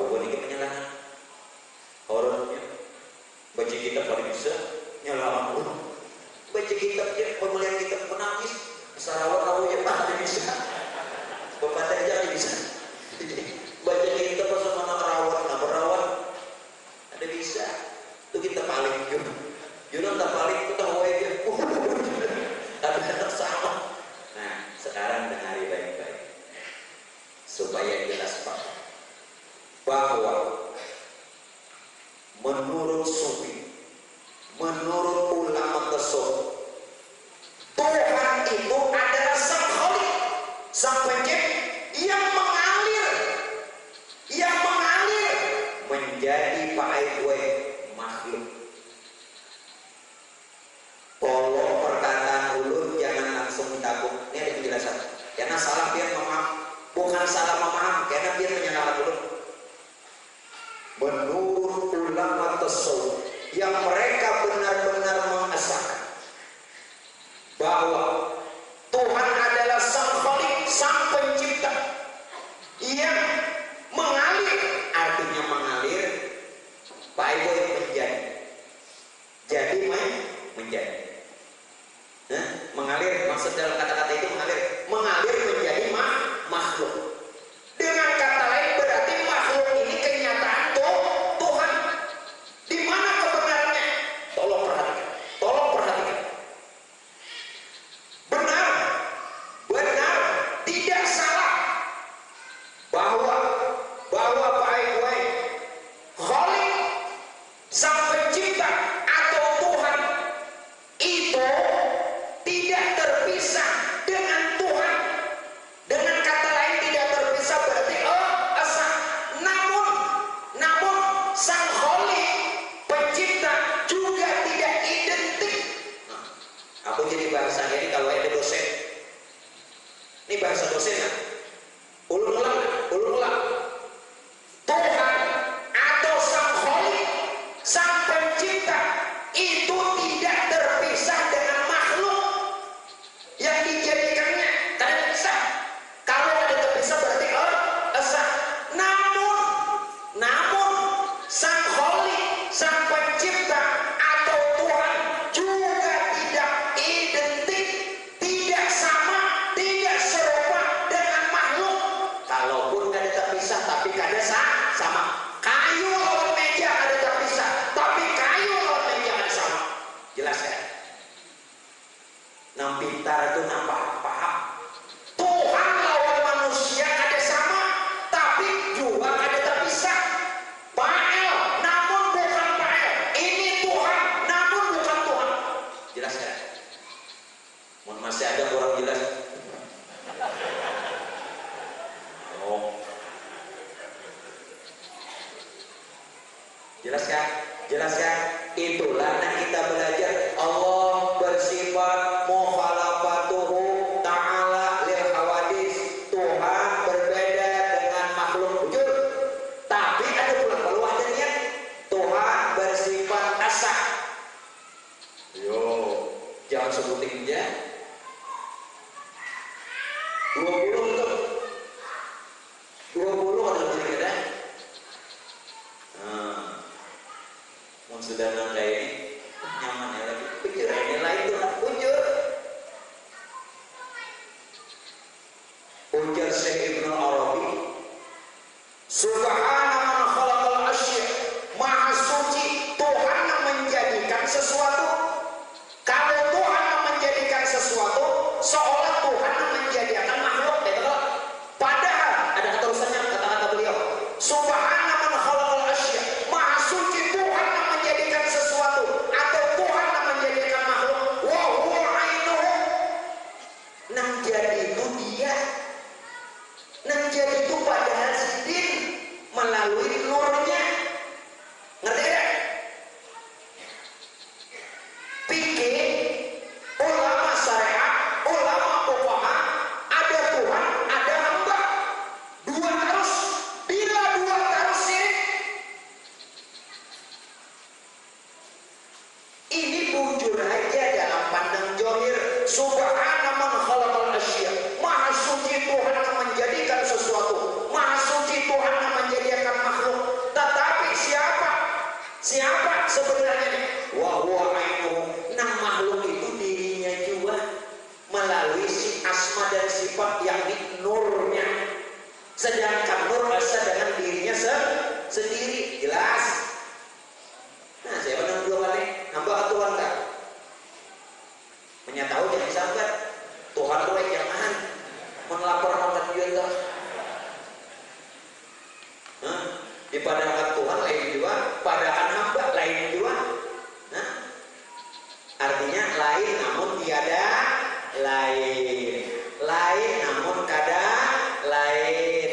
pokoknya ini menyalakan orangnya baca kitab paling bisa nyala Allah, baca kitabnya pemeliharaan kitab menangis sarawat awalnya ada bisa bapak aja bisa baca kitab pas mana rawat ada bisa itu kita paling Yunan tak paling itu tahu aja tapi tetap sama. Nah sekarang dengar baik-baik supaya jelas Pak, bahwa menurut sufi, menurut ulama tasawuf, Tuhan itu adalah sang khalik, sang pencipta yang mengalir menjadi paewe makhluk. Tolong perkataan ulun jangan langsung takut. Ini ada penjelasan. Karena salah biar memaham, bukan salah memaham, karena biar menyalahkan dulu. Menurut ulama tasawuf yang mereka benar-benar mengesahkan bahwa Tuhan adalah sang khalik, sang pencipta yang mengalir, artinya mengalir, baik menjadi, jadi menjadi. Mengalir, maksud dalam kata-kata itu mengalir menjadi makhluk. Dengan kata lain berarti makhluk ini kenyataan Tuhan. Di mana kebenarannya? Tolong perhatikan. Benar, tidak salah bahwa baik Khalik, sang pencipta atau Tuhan itu tidak terpisah dengan Tuhan. Dengan kata lain tidak terpisah berarti esa. Namun sang Khalik pencipta juga tidak identik. Aku jadi bahasanya ini kalau ada dosen. Ini bahasa dosen ya. Ulun ulang. Tuhan atau sang Khalik, sang pencipta itu tidak terpisah dengan makhluk yang dijadikannya. Karena bisa. Kalau ada terpisah berarti esa. Namun sang Khalik, sang pencipta atau Tuhan juga tidak identik, tidak sama, tidak serupa dengan makhluk. Kalaupun ada terpisah tapi kada sama. Kayu lawan meja ada terpisah, tapi kayu lawan meja ada sama. Jelas ya? Nam pintar itu paham. Tuhan lawan manusia ada sama, tapi juga ada terpisah. Pael, namun bukan pael. Ini Tuhan, namun bukan Tuhan. Jelas ya? Masih ada kurang jelas? Oh. Jelas kan? Itulah yang kita belajar. Allah bersifat mukhalafatuhu ta'ala lil hawadis. Tuhan berbeda dengan makhluk wujud. Tapi ada pula keluarnya Tuhan bersifat asa. Jangan sebutin aja. 20 itu 20 ada berbeda. Sudah nangka ini nyaman ya lagi pikir ini lain Tuhan ujar Syekh Ibnu Arabi, Subhana man khalaqal asya, maha suci Tuhan yang menjadikan sesuatu. Kalau Tuhan yang menjadikan sesuatu seolah Tuhan yang menjadikan makhluk, padahal ada keterusannya kata-kata beliau, Subhana man khalaqal asya, maha suci Tuhan yang menjadikan sesuatu atau Tuhan yang menjadikan makhluk, wa huwa ainuhu, nang jadi itu dia, nang jadi itu padahal sidin melalui nurnya. Ngerti ya? Pikir ulama syariat, ulama fuqaha, ada Tuhan, ada hamba, dua terus. Bila dua terus syirik, ini muncul aja dalam pandang zahir. Subhana man khalaqal asya, maha suci Tuhan yang menjadikan sesuatu, maha suci Tuhan yang menjadikan makhluk. Dipadahkan Tuhan lain juga, padahkan hamba lain juga. Nah, artinya lain namun tiada lain, lain namun kada lain.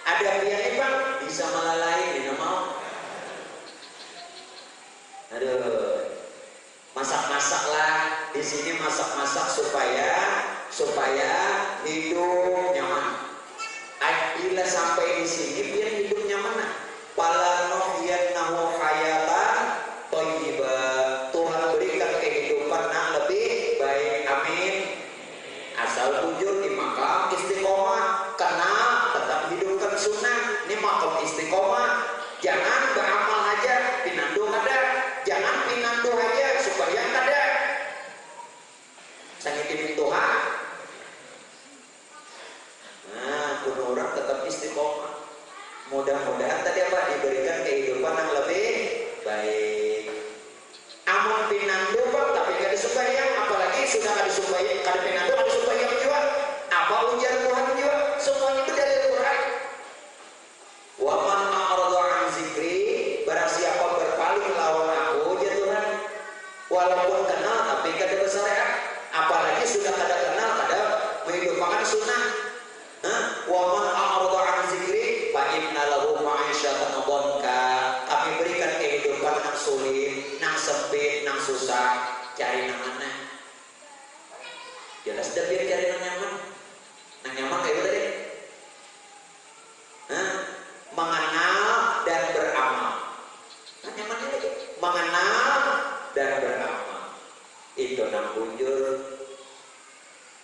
Ada piannya bang, bisa malah lain, ini mau. Aduh, masak-masak lah di sini, masak-masak supaya hidup nyaman. Bila sampai di sini biar hidup nyaman. Palanohiyanahu hayatan thayyibah. Tuhan berikan kehidupan yang lebih baik. Amin. Asal bujur di makam istiqomah, kenal tetap hidupkan sunnah. Ini makam istiqomah. Jangan beramal aja, pinandu ada. Jangan pinandu aja supaya ada. Sangitin Tuhan. Nah, kuno orang tetap istiqomah. Mudah-mudahan tadi apa diberikan kehidupan yang lebih baik. Amun pinandu bang, tapi gak disubayang, apalagi sudah gak disubayang, kada pinandu gak disubayang juga. Apa ujar Tuhan juga? Semuanya itu dari Al-Quran. Wa man a'rada an zikri, barang siapa berpaling lawan aku, ya Tuhan. Walaupun kenal tapi kada bersyariat, apalagi sudah kada kenal, kada menghidupkan sunnah. Wa man a'rada an zikri fa inna lahu ma'isyatan dhanka. Kami berikan kehidupan yang sulit, yang sempit, yang susah. Cari yang mana? Jelas dah biar cari yang nyaman. Yang nyaman kayak tadi. Mengenal dan beramal. Yang nyamannya lagi. Mengenal dan beramal. Itu nang bujur.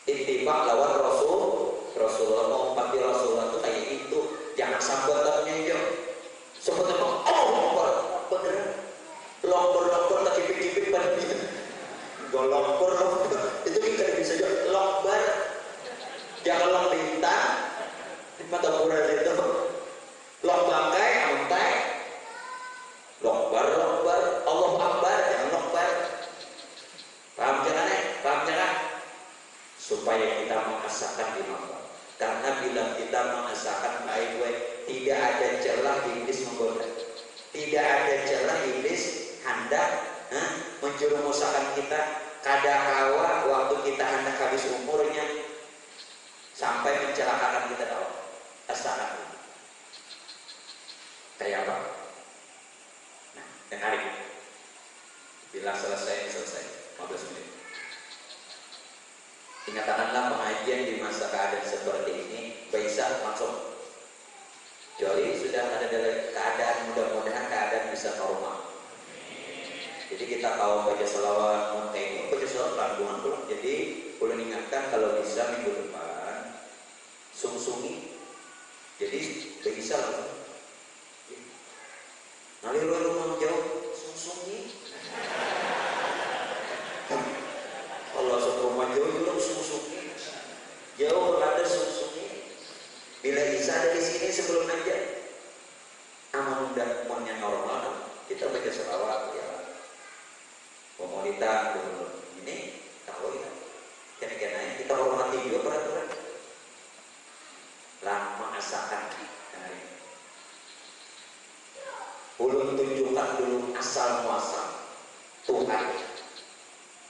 Itibak lawan Rasulullah, menghormati Rasulullah itu kayak itu. Jangan sampai ternyonjol. Seperti beneran lokor tak kipik-kipik badannya. Golokor itu kita bisa juga lokbar. Jangan lok bintang di mata pura itu. Lok bangkai, amtai. Lokbar. Allahu Akbar, jangan lokbar. Paham jangan? Paham jangan? Supaya kita mengasakan di makam. Karena bila kita mengasakan baik-baik, tidak ada celah iblis menggoda. Tidak ada celah iblis hendak menjerumusakan kita. Kadang-kala waktu kita hendak habis umurnya sampai mencelakakan kita tahu. Asakan. Kayak apa? Nah, dengarin. Bila selesai 15 menit. Ingatkanlah pengajian di masa keadaan seperti ini bisa langsung. Kecuali sudah ada dalam keadaan, mudah-mudahan keadaan bisa normal. Jadi kita tahu baca selawat, montek, baca selawat rangkuman pulang. Jadi boleh ingatkan kalau bisa minggu depan sungsungi. Jadi bisa langsung. Nanti rumah jauh sungsungi. Kalau rumah jauh belum sungsungi. Jauh ada sungsungi. Bila bisa dari sini sebelum aja. Aman udah umurnya normal, kita baca selawat ya. Komunitas ini tahu ya. Kena-kena kita hormati juga peraturan. Lah mengasakan hari. Ulun tunjukkan dulu asal muasal Tuhan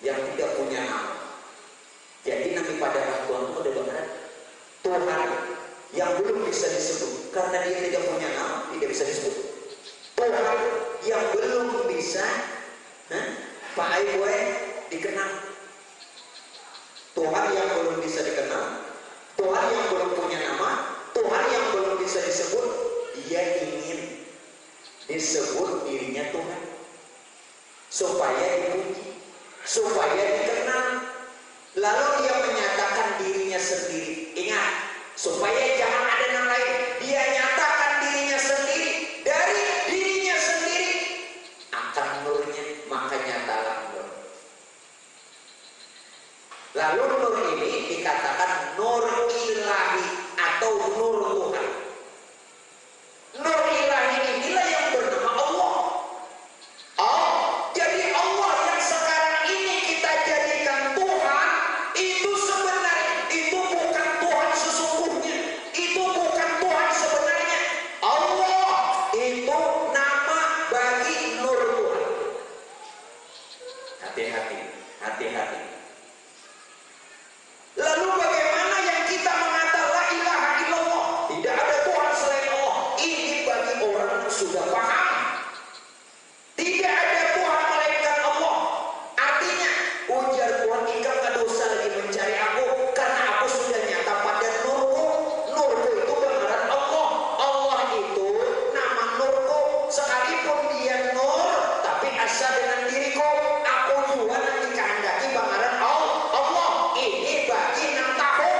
yang tidak punya nama. Jadi nanti pada Tuhan itu ada benar Tuhan yang belum bisa disebut karena dia tidak punya nama, tidak bisa disebut. Tuhan yang belum bisa Pak Aiwe dikenal. Tuhan yang belum bisa dikenal, Tuhan yang belum punya nama, Tuhan yang belum bisa disebut. Dia ingin disebut dirinya Tuhan supaya dipuji, supaya dikenal. Lalu dia menyatakan dirinya sendiri. Ingat, supaya jangan ada yang lain. Dia nyatakan dirinya sendiri. Dari dirinya sendiri akan nurnya, maka nyatalah nur. Lalu nur ini dikatakan nur ilahi atau nur Tuhan. Nur ilahi inilah yang bernama Allah. Jadi Allah yang sekarang ini kita jadikan Tuhan, itu sebenarnya itu bukan Tuhan sesungguhnya, itu bukan Tuhan sebenarnya, sudah paham. Tidak ada Tuhan melainkan Allah. Artinya ujar Tuhan, engkau gak dosa lagi mencari aku, karena aku sudah nyata pada nurku. Nurku itu gambaran Allah. Allah itu nama nurku. Sekalipun dia nur, tapi asa dengan diriku. Aku juga nanti kehendaki gambaran Allah. Ini bagi nang tahu.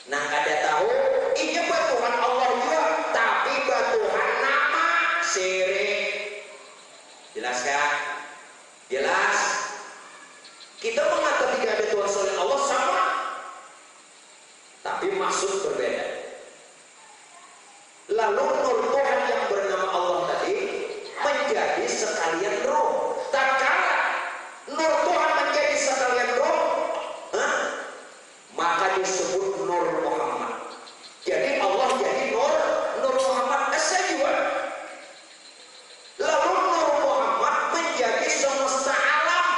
Nang ada tahu, ini Tuhan Allah juga, tapi Tuhan nama sirik. Jelas kan? Jelas. Kita mengatakan tidak ada Tuhan selain Allah sama, tapi maksud berbeda. Lalu nur Tuhan yang bernama Allah tadi menjadi sekalian roh. Tak kala nur Tuhan menjadi sekalian roh, maka disebut nur Muhammad. Jadi Allah jadi nur Muhammad. Saya juga. Lalu nur Muhammad menjadi semesta alam,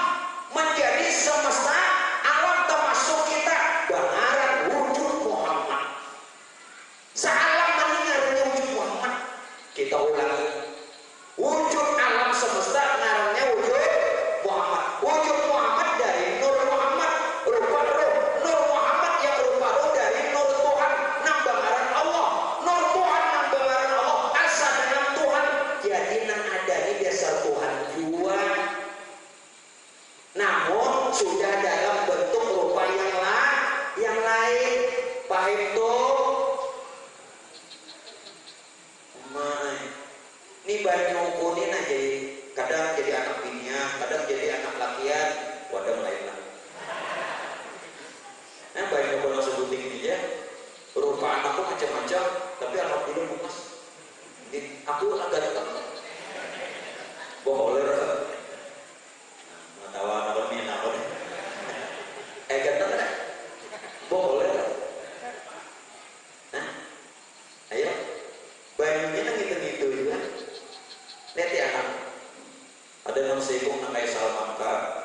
menjadi semesta alam termasuk kita. Bangaran wujud Muhammad. Sealam mendengarnya wujud Muhammad. Kita ulangi. Wujud alam semesta ngarannya wujud Muhammad. Wujud Muhammad dari nur Muhammad, rupa roh. Nur Muhammad yang rupa roh dari nur Tuhan, nang bangaran Allah. Nur Tuhan nang bangaran Allah, asa dengan Tuhan. Jadi nang ada ini dasar Tuhan juga. Namun sudah dalam bentuk rupa yang lain. Paham tuh? Ini banyak ngukurin aja, kadang jadi anak binian, kadang jadi anak lakian, wadah lain lah. Nah banyak ngukurin sebutin ini ya, rupa anakku macam-macam, tapi alhamdulillah bukas. Aku agak dekat, boleh. Nah, tahu apa nih, apa nih? Ganteng kan? Boleh. Nah, ayo, banyaknya nang gitu juga. Lihat ya kan, ada yang sibuk nang kayak Salman Khan,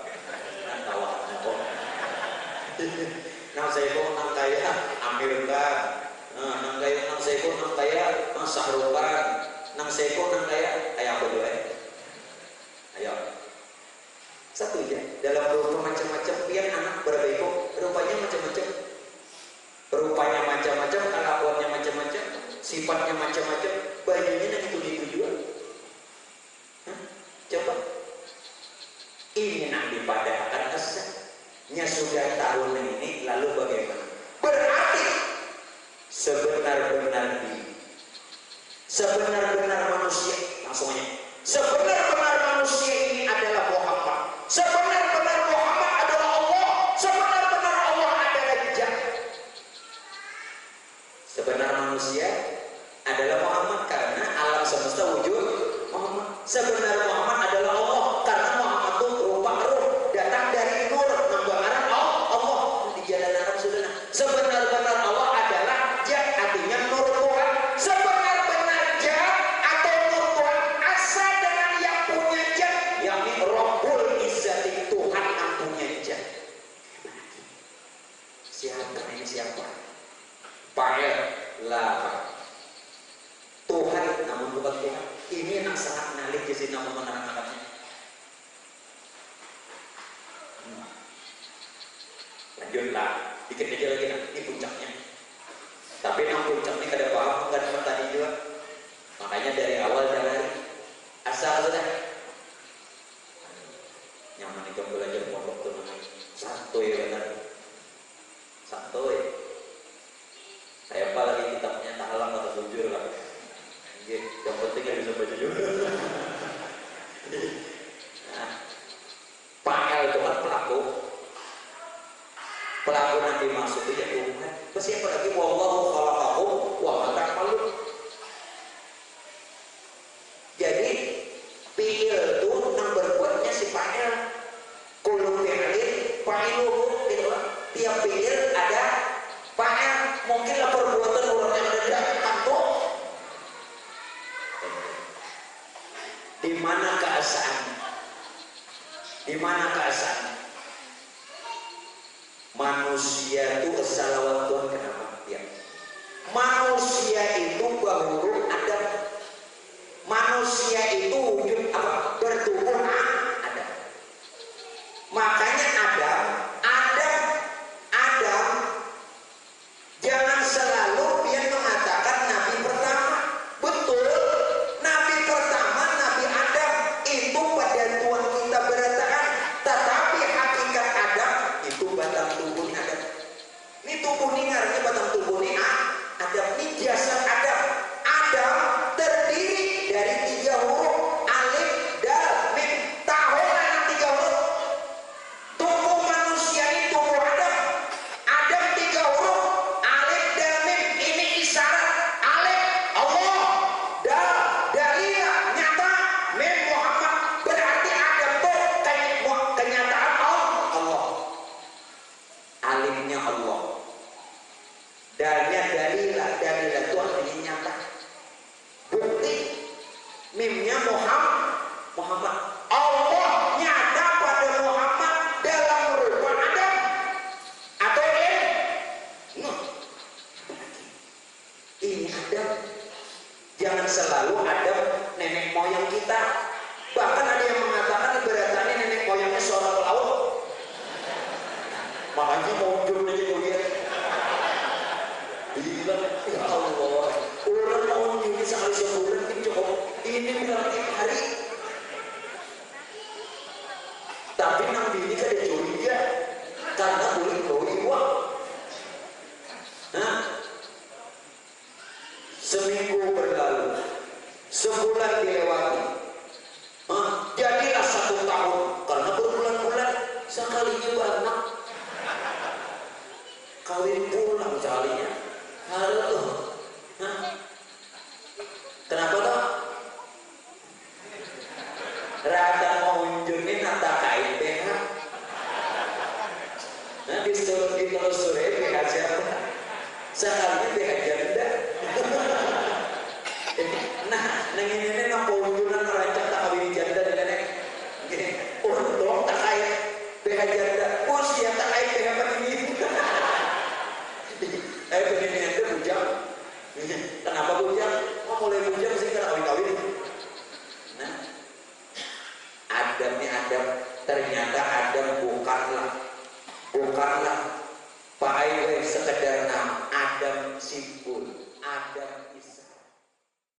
tawahannya kok. Nang sibuk nang kayak Amir Khan, nang sibuk nang kayak Sahrul Khan, nang sibuk nang kayak apa dulu ya? Ayo, satu ya. Dalam rupa macam-macam, biar anak berapa itu rupanya macam-macam, rupanya macam-macam, kelakuannya macam-macam, sifatnya macam-macam, bajunya nang itu juga. Coba ini nak dipadahkan asanya sudah tahun ini, lalu bagaimana? Berarti sebenar-benar manusia, langsungnya sebenar-benar manusia ini adalah Muhammad. Sebenar-benar Muhammad adalah Allah. Sebenar-benar Allah adalah Jah. Sebenar manusia adalah Muhammad karena alam semesta wujud Muhammad. Sebenar Muhammad adalah Allah karena Muhammad itu rupa ruh, datang dari nur, gambaran Allah di jalan Arab sudah. Sebenar-benar Allah adalah Jah, artinya nur Tuhan. Sebenar-benar Jah atau nur Tuhan asal dengan yang punya Jah, yakni Rabbul Izzati, Tuhan yang punya Jah. Siapa ini siapa? Pakai lah. Tuhan namun bukan Tuhan. Ini yang sangat menarik di sini namun menerangkannya. Lanjutlah, dikit aja lagi nah, ini puncaknya. Tapi nang puncaknya kada paham kan tadi juga. Makanya dari awal dari asal sudah. Nyaman itu belajar pondok tuh namanya santuy benar. Santuy. Saya apa lagi kitabnya tahalang atau jujur lah. Yang penting yang bisa baca juga. Nah, Pakal itu kan pelaku nanti masuk itu ya Tuhan. Terus siapa lagi? Wallahu khalaqakum wa ma ta'malun. Jadi fi'il itu yang berbuatnya si fa'il. Kullu fi'ilin fa'iluhu gitu kan. Tiap fi'il ada fa'il. Mungkinlah perbuatan orang yang ada di kantor. Di mana keasaannya? Di mana keasaannya? Manusia itu kesalawat Tuhan kenapa? Ya. Manusia itu bahulu Adam. mimnya Muhammad. Allah nyata pada Muhammad dalam rupa Adam atau Nuh. Ini Adam. Jangan selalu Adam nenek moyang kita. Bahkan ada yang mengatakan ibaratannya nenek moyangnya seorang pelaut. Makanya mau muncul aja kuliah. Bilang, ya Allah, orang mau nyuri sekali sebulan ini cukup. Ini bilang tiap hari. Tapi Nabi ini kan dia curiga karena boleh bawa uang. Nah, seminggu berlalu, sebulan dilewati. Jadilah 1 tahun karena berbulan-bulan sekalinya beranak. Kawin pulang sekalinya. Halo tuh. Kenapa toh? Rada mau unjungin nata KIPH. Ditelusuri BH siapa? Sekalinya BH janda. Nah, ini nampak unjungan rancang tak kawin janda dan nenek. Untung tak kaya BH janda. Usia tak kaya BH ini. Begini ente bujang. Kenapa bujang? Mulai bujang sih karena kawin-kawin. Nah, Adam ternyata Adam bukanlah Pak Ayo sekedar